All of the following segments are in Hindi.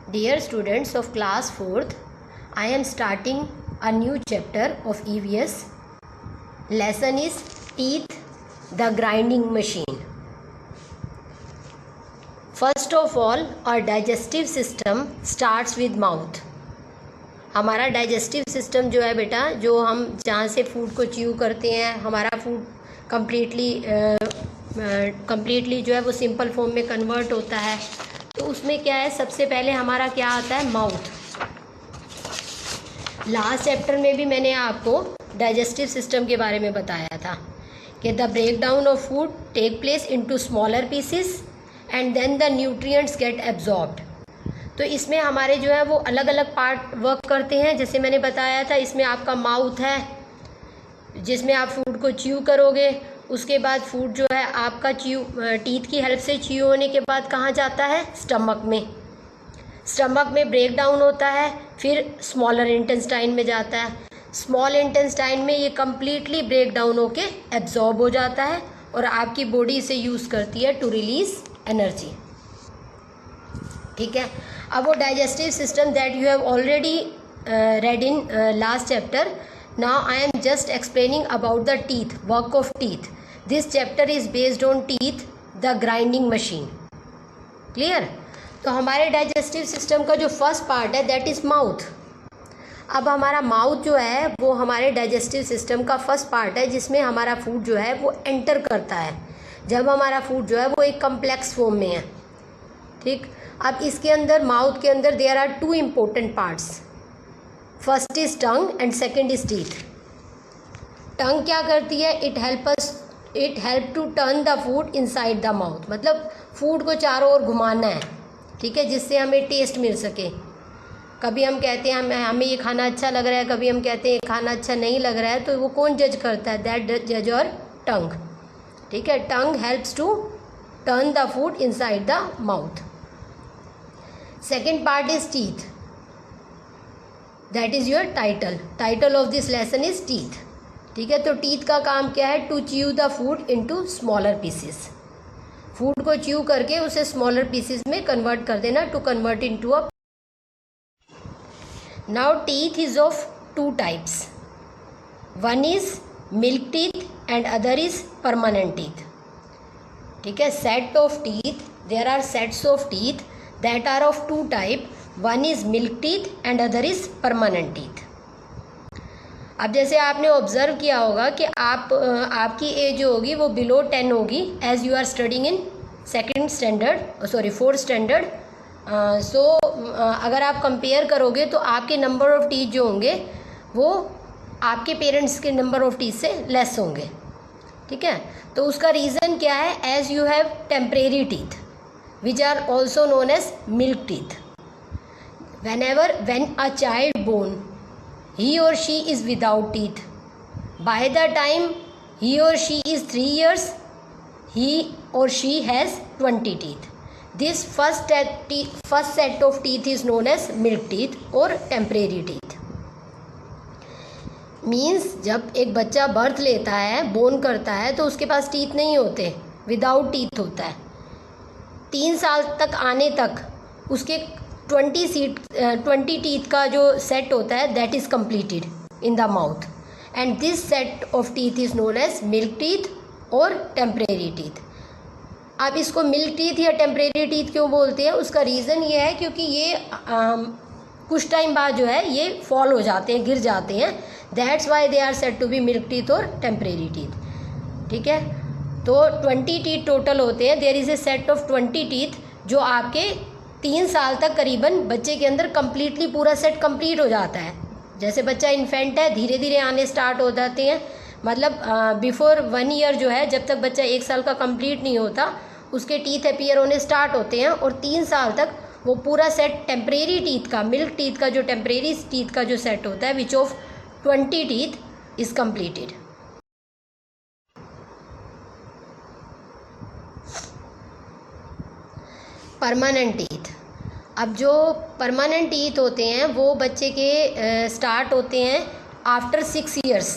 Dear students of class 4th, I am starting a new chapter of EVS. Lesson is Teeth, the grinding machine. First of all, our digestive system starts with mouth. हमारा डाइजेस्टिव सिस्टम जो है बेटा, जो हम जहाँ से फूड को च्यू करते हैं, हमारा फूड कम्प्लीटली जो है वो सिंपल फॉर्म में कन्वर्ट होता है। तो उसमें क्या है, सबसे पहले हमारा क्या आता है, माउथ। लास्ट चैप्टर में भी मैंने आपको डाइजेस्टिव सिस्टम के बारे में बताया था कि the break down of food take place into smaller pieces and then the nutrients get absorbed. तो इसमें हमारे जो है वो अलग अलग पार्ट वर्क करते हैं। जैसे मैंने बताया था, इसमें आपका माउथ है जिसमें आप फूड को च्यू करोगे। उसके बाद फूड जो है आपका टीथ की हेल्प से च्यू होने के बाद कहाँ जाता है, स्टमक में। स्टमक में ब्रेक डाउन होता है, फिर स्मॉलर इंटेस्टाइन में जाता है। स्मॉल इंटेस्टाइन में ये कम्प्लीटली ब्रेक डाउन होके एब्जॉर्ब हो जाता है और आपकी बॉडी इसे यूज़ करती है टू रिलीज एनर्जी। ठीक है, अब वो digestive system that you have already read in last chapter. Now I am just explaining about the teeth, work of teeth. This chapter is based on teeth, the grinding machine. Clear? तो हमारे डाइजेस्टिव सिस्टम का जो फर्स्ट पार्ट है दैट इज़ माउथ। अब हमारा माउथ जो है वो हमारे डाइजेस्टिव सिस्टम का फर्स्ट पार्ट है जिसमें हमारा फूड जो है वो एंटर करता है। जब हमारा फूड जो है वो एक कम्प्लेक्स फॉर्म में है। ठीक, अब इसके अंदर, माउथ के अंदर there are two important parts. First is tongue and second is teeth. Tongue क्या करती है, it help to turn the food inside the mouth. मतलब फूड को चारों ओर घुमाना है, ठीक है, जिससे हमें टेस्ट मिल सके। कभी हम कहते हैं हमें ये खाना अच्छा लग रहा है, कभी हम कहते हैं ये खाना अच्छा नहीं लग रहा है। तो वो कौन जज करता है, दैट जज और टंग। ठीक है, tongue helps to turn the food inside the mouth. Second part is teeth, that is your title of this lesson is teeth. ठीक है, तो टीथ का काम क्या है, to chew the food into smaller pieces. Food को च्यू करके उसे स्मॉलर पीसेस में कन्वर्ट कर देना, to convert into a. Now teeth is of two types, one is milk teeth and other is permanent teeth. ठीक है, set of teeth, there are sets of teeth that are of two type, one is milk teeth and other is permanent teeth. अब जैसे आपने ऑब्जर्व किया होगा कि आपकी एज जो होगी वो बिलो 10 होगी as you are studying in fourth standard. So अगर आप कंपेयर करोगे तो आपके नंबर ऑफ टीथ जो होंगे वो आपके पेरेंट्स के नंबर ऑफ टीथ से लेस होंगे। ठीक है, तो उसका रीज़न क्या है, as you have temporary teeth which are also known as milk teeth. When a child born, he or she is without teeth. By the time he or she is 3 years, he or she has 20 teeth. This first set of teeth is known as milk teeth or temporary teeth. Means जब एक बच्चा बर्थ लेता है, बोर्न करता है, तो उसके पास टीथ नहीं होते, विदाउट टीथ होता है। 3 साल तक आने तक उसके 20 टीथ का जो सेट होता है that is completed in the mouth, and this set of teeth is known as milk teeth और टेम्परेरी टीथ। अब इसको मिल्क टीथ या टेम्परेरी टीथ क्यों बोलते हैं, उसका रीज़न ये है क्योंकि ये कुछ टाइम बाद जो है ये फॉल हो जाते हैं, गिर जाते हैं। That's why they are said to be milk teeth और टेम्परेरी टीथ। ठीक है, तो 20 टीथ टोटल होते हैं। There is a set of 20 teeth जो आपके 3 साल तक करीबन बच्चे के अंदर कम्प्लीटली पूरा सेट कंप्लीट हो जाता है। जैसे बच्चा इन्फेंट है, धीरे धीरे आने स्टार्ट हो जाते हैं। मतलब बिफोर 1 ईयर जो है, जब तक बच्चा 1 साल का कंप्लीट नहीं होता, उसके टीथ अपीयर होने स्टार्ट होते हैं और 3 साल तक वो पूरा सेट टेम्परेरी टीथ का, मिल्क टीथ का जो टेम्परेरी टीथ का जो सेट होता है which of 20 teeth is completed. Permanent teeth, अब जो परमानेंट टीथ होते हैं वो बच्चे के स्टार्ट होते हैं आफ्टर 6 ईयर्स।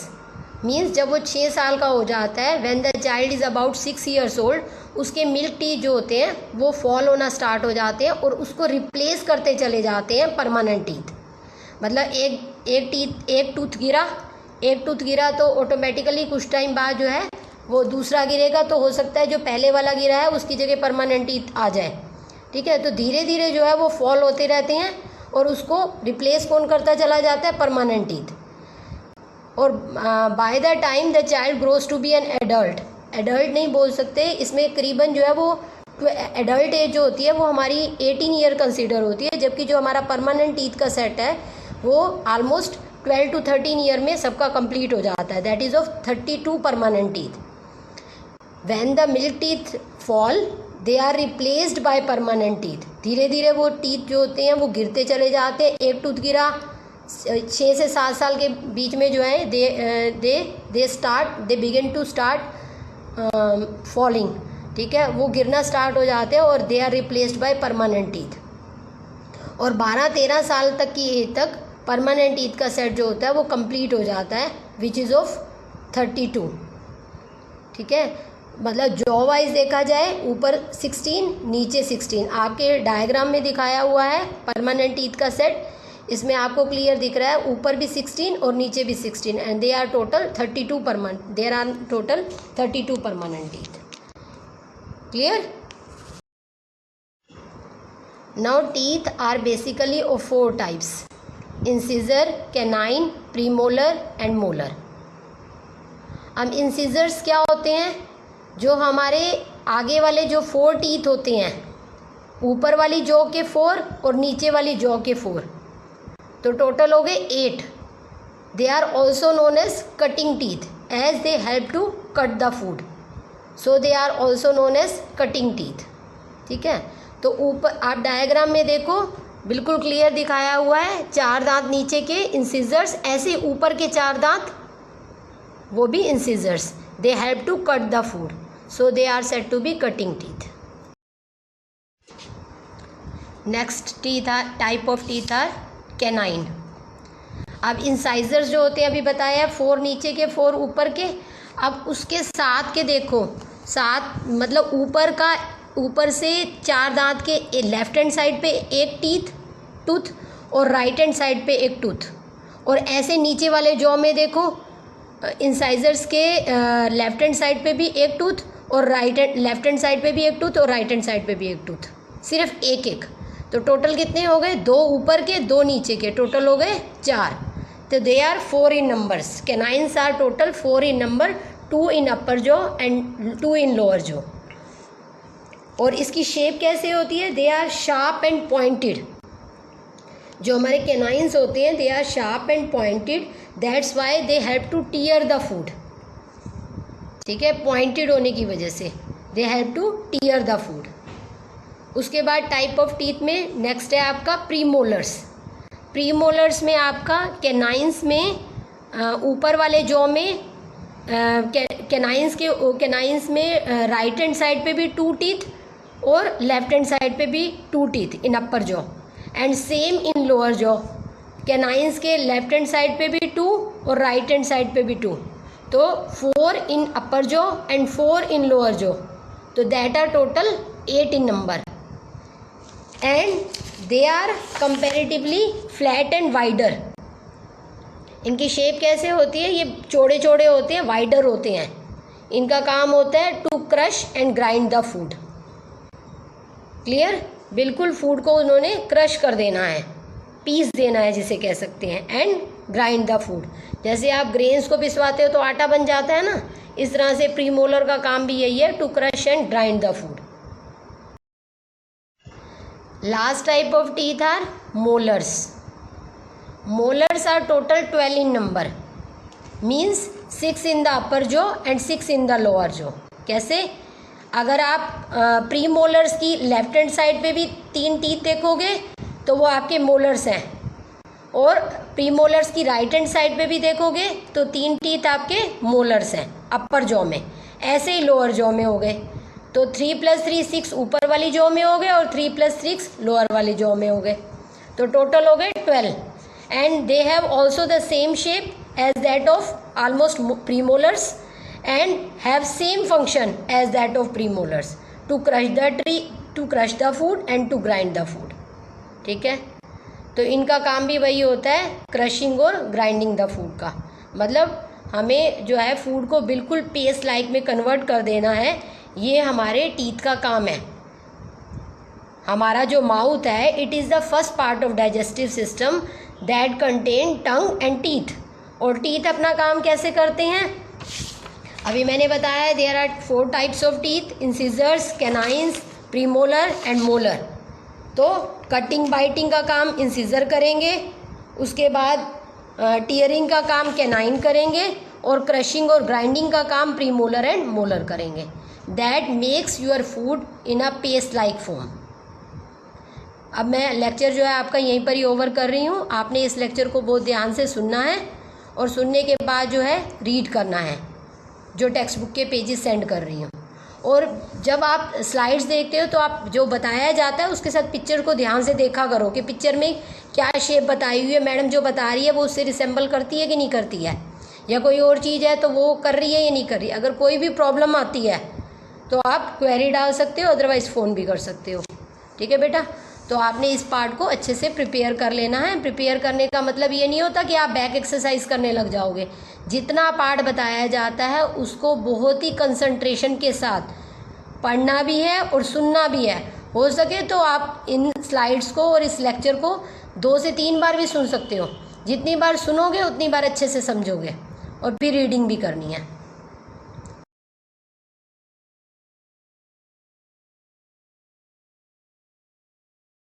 मीन्स जब वो 6 साल का हो जाता है, when the child is about 6 years old, उसके मिल्क टीथ जो होते हैं वो फॉल होना स्टार्ट हो जाते हैं और उसको रिप्लेस करते चले जाते हैं परमानेंट टीथ। मतलब एक टूथ गिरा तो ऑटोमेटिकली कुछ टाइम बाद जो है वो दूसरा गिरेगा, तो हो सकता है जो पहले वाला गिरा है उसकी जगह परमानेंट टीथ आ जाए। ठीक है, तो धीरे धीरे जो है वो फॉल होते रहते हैं और उसको रिप्लेस कौन करता चला जाता है, परमानेंट टीथ। और by the time the child grows to be an adult नहीं बोल सकते, इसमें करीबन जो है वो एडल्ट एज जो होती है वो हमारी 18 ईयर कंसीडर होती है, जबकि जो हमारा परमानेंट टीथ का सेट है वो ऑलमोस्ट 12 to 13 ईयर में सबका कंप्लीट हो जाता है। That is of 32 permanent teeth. When the milk teeth fall they are replaced by permanent teeth. धीरे धीरे वो टीथ जो होते हैं वो गिरते चले जाते हैं। एक टूथ गिरा 6 से 7 साल के बीच में जो है they begin to start falling. ठीक है, वो गिरना स्टार्ट हो जाते हैं और they are replaced by permanent teeth. और 12-13 साल तक की एज तक परमानेंट टीथ का सेट जो होता है वो कंप्लीट हो जाता है, विच इज़ ऑफ 32। ठीक है, मतलब जॉ वाइज देखा जाए ऊपर 16 नीचे 16 आपके डायग्राम में दिखाया हुआ है परमानेंट टीथ का सेट। इसमें आपको क्लियर दिख रहा है ऊपर भी 16 और नीचे भी 16 and they are total 32 permanent. There are total 32 permanent teeth. Clear? Now teeth are basically of 4 types: incisor, canine, premolar and molar. अब इंसिजर्स क्या होते हैं? जो हमारे आगे वाले जो 4 टीथ होते हैं, ऊपर वाली जॉ के 4 और नीचे वाली जॉ के 4, तो टोटल हो गए 8। They are also known as cutting teeth as they help to cut the food, so they are also known as cutting teeth. ठीक है, तो ऊपर आप डायग्राम में देखो बिल्कुल क्लियर दिखाया हुआ है, 4 दांत नीचे के इंसिजर्स, ऐसे ऊपर के 4 दांत वो भी incisors. They help to cut the food, so they are said to be cutting teeth. Next type of teeth are canine. अब इंसाइजर्स जो होते हैं अभी बताया 4 नीचे के 4 ऊपर के। अब उसके साथ के देखो, साथ मतलब ऊपर से 4 दांत के लेफ्ट हैंड साइड पे एक टूथ और राइट हैंड साइड पे एक टूथ, और ऐसे नीचे वाले जॉ में देखो इंसाइजर्स के लेफ्ट हैंड साइड पे भी एक टूथ और लेफ्ट हैंड साइड पे भी एक टूथ और राइट हैंड साइड पे भी एक टूथ, सिर्फ एक। तो टोटल कितने हो गए? 2 ऊपर के 2 नीचे के, टोटल हो गए 4। तो they are 4 in numbers. Canines are total 4 in number, 2 in upper jaw and 2 in lower jaw. और इसकी शेप कैसे होती है? They are sharp and pointed. जो हमारे कैनाइन्स होते हैं they are sharp and pointed, that's why they help to tear the food. ठीक है, पॉइंटेड होने की वजह से they help to tear the food. उसके बाद टाइप ऑफ टीथ में नेक्स्ट है आपका प्रीमोलर्स। प्रीमोलर्स में आपका कैनाइन्स में ऊपर वाले जॉ में कैनाइन्स में राइट हैंड साइड पे भी 2 टीथ और लेफ्ट हैंड साइड पे भी 2 teeth in upper jaw, and same in lower jaw. Canines के लेफ्ट हैंड साइड पे भी 2 और राइट हैंड साइड पे भी 2, तो 4 in upper jaw and 4 in lower jaw, तो that are total 8 in number. And they are comparatively flat and wider. इनकी शेप कैसे होती है? ये चौड़े चौड़े होते हैं, वाइडर होते हैं। इनका काम होता है to crush and grind the food. Clear? बिल्कुल फूड को उन्होंने क्रश कर देना है, पीस देना है जिसे कह सकते हैं, एंड ग्राइंड द फूड। जैसे आप ग्रेन्स को पिसवाते हो तो आटा बन जाता है ना, इस तरह से प्रीमोलर का काम भी यही है, to crush and grind the food. Last type of teeth are molars. Molars are total 12 in number, means 6 in the upper jaw and 6 in the lower jaw। कैसे? अगर आप प्री मोलर्स की लेफ्ट हैंड साइड पे भी 3 टीथ देखोगे तो वो आपके मोलर्स हैं, और प्री मोलर्स की राइट हैंड साइड पे भी देखोगे तो 3 टीथ आपके मोलर्स हैं अपर जॉ में। ऐसे ही लोअर जॉ में हो गए, तो 3 + 3 6 ऊपर वाली जॉ में हो गए और 3 + 6 लोअर वाली जॉ में हो गए, तो टोटल हो गए 12। And they have also the same shape as that of almost premolars, and have same function as that of premolars to crush the food and to grind the food. ठीक है, तो इनका काम भी वही होता है, क्रशिंग और ग्राइंडिंग द फूड का। मतलब हमें जो है फूड को बिल्कुल पेस्ट लाइक में कन्वर्ट कर देना है, ये हमारे टीथ का काम है। हमारा जो माउथ है, it is the first part of digestive system that contain tongue and teeth. और टीथ अपना काम कैसे करते हैं, अभी मैंने बताया है there are 4 types of teeth, incisors, canines, premolar and molar. तो कटिंग बाइटिंग का काम इंसिजर करेंगे, उसके बाद टीयरिंग का काम कैनाइन करेंगे, और क्रशिंग और ग्राइंडिंग का काम प्रीमोलर एंड मोलर करेंगे। That makes your food in a paste like form. अब मैं लेक्चर जो है आपका यहीं पर ही ओवर कर रही हूँ। आपने इस लेक्चर को बहुत ध्यान से सुनना है और सुनने के बाद जो है रीड करना है, जो टेक्स्ट बुक के पेजेस सेंड कर रही हूँ। और जब आप स्लाइड्स देखते हो तो आप जो बताया जाता है उसके साथ पिक्चर को ध्यान से देखा करो कि पिक्चर में क्या शेप बताई हुई है, मैडम जो बता रही है वो उससे रिसेंबल करती है कि नहीं करती है, या कोई और चीज़ है तो वो कर रही है या नहीं कर रही। अगर कोई भी प्रॉब्लम आती है तो आप क्वेरी डाल सकते हो, अदरवाइज़ फ़ोन भी कर सकते हो। ठीक है बेटा, तो आपने इस पार्ट को अच्छे से प्रिपेयर कर लेना है। प्रिपेयर करने का मतलब ये नहीं होता कि आप बैक एक्सरसाइज करने लग जाओगे। जितना पार्ट बताया जाता है उसको बहुत ही कंसंट्रेशन के साथ पढ़ना भी है और सुनना भी है। हो सके तो आप इन स्लाइड्स को और इस लेक्चर को 2 से 3 बार भी सुन सकते हो। जितनी बार सुनोगे उतनी बार अच्छे से समझोगे, और फिर रीडिंग भी करनी है।